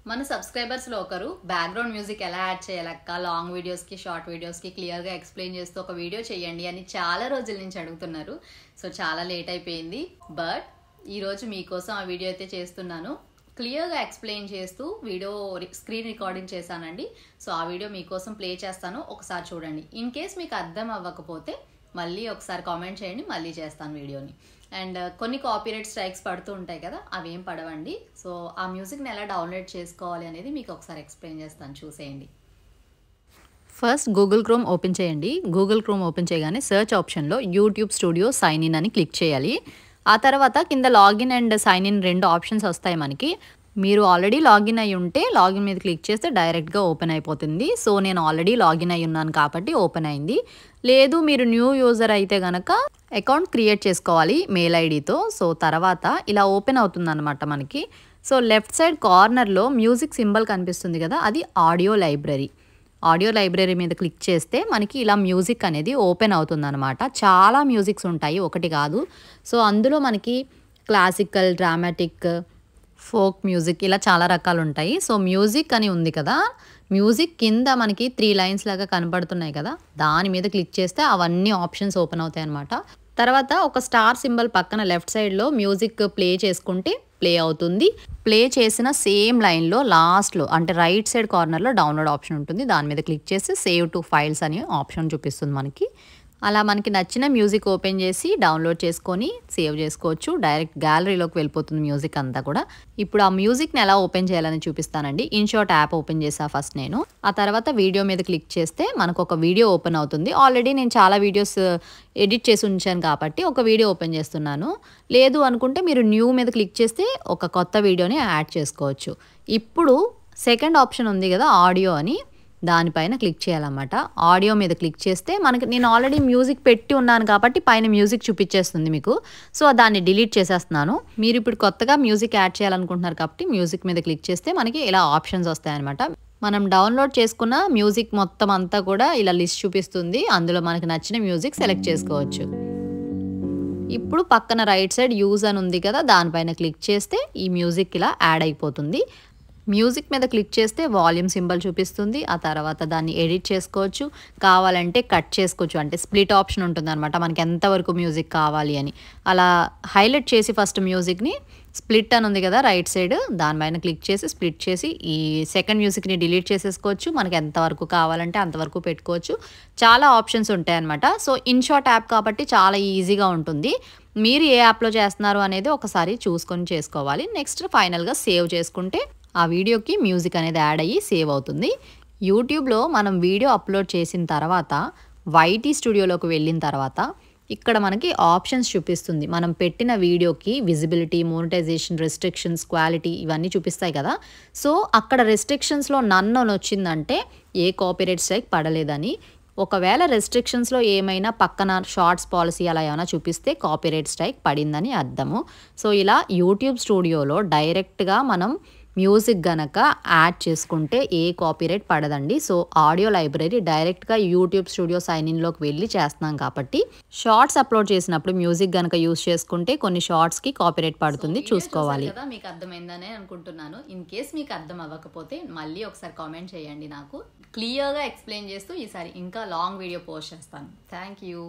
మన సబ్స్క్రైబర్స్లో ఒకరు background music ఎలా యాడ్ చేయాలక్క లాంగ్ వీడియోస్కి షార్ట్ వీడియోస్కి క్లియర్గా ఎక్స్ప్లెయిన్ చేస్తూ ఒక వీడియో చేయండి అని చాలా రోజుల నుంచి అడుగుతున్నారు. సో చాలా లేట్ అయిపోయింది, బట్ ఈరోజు మీకోసం ఆ వీడియో అయితే చేస్తున్నాను. క్లియర్గా ఎక్స్ప్లెయిన్ చేస్తూ వీడియో స్క్రీన్ రికార్డింగ్ చేశానండి. సో ఆ వీడియో మీకోసం ప్లే చేస్తాను, ఒకసారి చూడండి. ఇన్ కేస్ మీకు అర్థం అవ్వకపోతే మళ్ళీ ఒకసారి కామెంట్ చేయండి, మళ్ళీ చేస్తాను వీడియోని. అండ్ కొన్ని కాపీరైట్ స్ట్రైక్స్ పడుతూ ఉంటాయి కదా, అవి ఏం పడవండి. సో ఆ మ్యూజిక్ని ఎలా డౌన్లోడ్ చేసుకోవాలి అనేది మీకు ఒకసారి ఎక్స్ప్లెయిన్ చేస్తాను, చూసేయండి. ఫస్ట్ గూగుల్ క్రోమ్ ఓపెన్ చేయండి. గూగుల్ క్రోమ్ ఓపెన్ చేయగానే సెర్చ్ ఆప్షన్లో యూట్యూబ్ స్టూడియో సైన్ ఇన్ అని క్లిక్ చేయాలి. ఆ తర్వాత కింద login and sign in 2 options వస్తాయి మనకి. మీరు ఆల్రెడీ లాగిన్ అయి ఉంటే లాగిన్ మీద క్లిక్ చేస్తే డైరెక్ట్గా ఓపెన్ అయిపోతుంది. సో నేను ఆల్రెడీ లాగిన్ అయి ఉన్నాను కాబట్టి ఓపెన్ అయింది. లేదు మీరు న్యూ యూజర్ అయితే కనుక అకౌంట్ క్రియేట్ చేసుకోవాలి మెయిల్ ఐడితో. సో తర్వాత ఇలా ఓపెన్ అవుతుంది అనమాట మనకి. సో లెఫ్ట్ సైడ్ కార్నర్లో మ్యూజిక్ సింబల్ కనిపిస్తుంది కదా, అది ఆడియో లైబ్రరీ. ఆడియో లైబ్రరీ మీద క్లిక్ చేస్తే మనకి ఇలా మ్యూజిక్ అనేది ఓపెన్ అవుతుందన్నమాట. చాలా మ్యూజిక్స్ ఉంటాయి, ఒకటి కాదు. సో అందులో మనకి క్లాసికల్, డ్రామాటిక్, ఫోక్ మ్యూజిక్ ఇలా చాలా రకాలు ఉంటాయి. సో మ్యూజిక్ అని ఉంది కదా, మ్యూజిక్ కింద మనకి 3 లైన్స్ లాగా కనపడుతున్నాయి కదా, దాని మీద క్లిక్ చేస్తే అవన్నీ ఆప్షన్స్ ఓపెన్ అవుతాయి అన్నమాట. తర్వాత ఒక స్టార్ సింబల్ పక్కన లెఫ్ట్ సైడ్లో మ్యూజిక్ ప్లే చేసుకుంటే ప్లే అవుతుంది. ప్లే చేసిన సేమ్ లైన్లో లాస్ట్లో అంటే రైట్ సైడ్ కార్నర్లో డౌన్లోడ్ ఆప్షన్ ఉంటుంది. దాని మీద క్లిక్ చేసి సేవ్ టు ఫైల్స్ అనే ఆప్షన్ చూపిస్తుంది మనకి. అలా మనకి నచ్చిన మ్యూజిక్ ఓపెన్ చేసి డౌన్లోడ్ చేసుకొని సేవ్ చేసుకోవచ్చు. డైరెక్ట్ గ్యాలరీలోకి వెళ్ళిపోతుంది మ్యూజిక్ అంతా కూడా. ఇప్పుడు ఆ మ్యూజిక్ని ఎలా ఓపెన్ చేయాలని చూపిస్తానండి. ఇన్షాట్ యాప్ ఓపెన్ చేసా ఫస్ట్ నేను. ఆ తర్వాత వీడియో మీద క్లిక్ చేస్తే మనకు ఒక వీడియో ఓపెన్ అవుతుంది. ఆల్రెడీ నేను చాలా వీడియోస్ ఎడిట్ చేసి ఉంచాను కాబట్టి ఒక వీడియో ఓపెన్ చేస్తున్నాను. లేదు అనుకుంటే మీరు న్యూ మీద క్లిక్ చేస్తే ఒక కొత్త వీడియోని యాడ్ చేసుకోవచ్చు. ఇప్పుడు సెకండ్ ఆప్షన్ ఉంది కదా ఆడియో అని, దానిపైన క్లిక్ చేయాలన్నమాట. ఆడియో మీద క్లిక్ చేస్తే మనకి నేను ఆల్రెడీ మ్యూజిక్ పెట్టి ఉన్నాను కాబట్టి పైన మ్యూజిక్ చూపించేస్తుంది మీకు. సో దాన్ని డిలీట్ చేసేస్తున్నాను. మీరు ఇప్పుడు కొత్తగా మ్యూజిక్ యాడ్ చేయాలనుకుంటున్నారు కాబట్టి మ్యూజిక్ మీద క్లిక్ చేస్తే మనకి ఇలా ఆప్షన్స్ వస్తాయన్నమాట. మనం డౌన్లోడ్ చేసుకున్న మ్యూజిక్ మొత్తం అంతా కూడా ఇలా లిస్ట్ చూపిస్తుంది. అందులో మనకి నచ్చిన మ్యూజిక్ సెలెక్ట్ చేసుకోవచ్చు. ఇప్పుడు పక్కన రైట్ సైడ్ యూజ్ అని ఉంది కదా, దానిపైన క్లిక్ చేస్తే ఈ మ్యూజిక్ ఇలా యాడ్ అయిపోతుంది. మ్యూజిక్ మీద క్లిక్ చేస్తే వాల్యూమ్ సింబల్ చూపిస్తుంది. ఆ తర్వాత దాన్ని ఎడిట్ చేసుకోవచ్చు, కావాలంటే కట్ చేసుకోవచ్చు. అంటే స్ప్లిట్ ఆప్షన్ ఉంటుంది అనమాట, మనకి ఎంతవరకు మ్యూజిక్ కావాలి అని. అలా హైలైట్ చేసి ఫస్ట్ మ్యూజిక్ని స్ప్లిట్ అని ఉంది కదా రైట్ సైడ్, దానిపైన క్లిక్ చేసి స్ప్లిట్ చేసి ఈ సెకండ్ మ్యూజిక్ని డిలీట్ చేసేసుకోవచ్చు. మనకి ఎంతవరకు కావాలంటే అంతవరకు పెట్టుకోవచ్చు. చాలా ఆప్షన్స్ ఉంటాయి అనమాట. సో ఇన్షాట్ యాప్ కాబట్టి చాలా ఈజీగా ఉంటుంది. మీరు ఏ యాప్లో చేస్తున్నారు అనేది ఒకసారి చూసుకొని చేసుకోవాలి. నెక్స్ట్ ఫైనల్గా సేవ్ చేసుకుంటే ఆ వీడియోకి మ్యూజిక్ అనేది యాడ్ అయ్యి సేవ్ అవుతుంది. యూట్యూబ్లో మనం వీడియో అప్లోడ్ చేసిన తర్వాత వైటీ స్టూడియోలోకి వెళ్ళిన తర్వాత ఇక్కడ మనకి ఆప్షన్స్ చూపిస్తుంది. మనం పెట్టిన వీడియోకి విజిబిలిటీ, మోనిటైజేషన్, రెస్ట్రిక్షన్స్, క్వాలిటీ ఇవన్నీ చూపిస్తాయి కదా. సో అక్కడ రెస్ట్రిక్షన్స్లో నన్ అని వచ్చిందంటే ఏ కాపీరైట్ స్ట్రైక్ పడలేదని. ఒకవేళ రెస్ట్రిక్షన్స్లో ఏమైనా పక్కన షార్ట్స్ పాలసీ అలా ఏమైనా చూపిస్తే కాపీరైట్ స్ట్రైక్ పడిందని అర్థము. సో ఇలా యూట్యూబ్ స్టూడియోలో డైరెక్ట్గా మనం మ్యూజిక్ గనక యాడ్ చేసుకుంటే ఏ కాపీరైట్ పడదండి. సో ఆడియో లైబ్రరీ డైరెక్ట్గా యూట్యూబ్ స్టూడియో సైన్ ఇన్లోకి వెళ్ళి చేస్తున్నాం కాబట్టి షార్ట్స్ అప్లోడ్ చేసినప్పుడు మ్యూజిక్ గనక యూజ్ చేసుకుంటే కొన్ని షార్ట్స్కి కాపీరైట్ పడుతుంది, చూసుకోవాలి. మీకు అర్థమైందని అనుకుంటున్నాను. ఇన్ కేస్ మీకు అర్థం అవ్వకపోతే మళ్ళీ ఒకసారి కామెంట్ చేయండి, నాకు క్లియర్గా ఎక్స్ప్లెయిన్ చేస్తూ ఈసారి ఇంకా లాంగ్ వీడియో పోస్ట్ చేస్తాను. Thank you.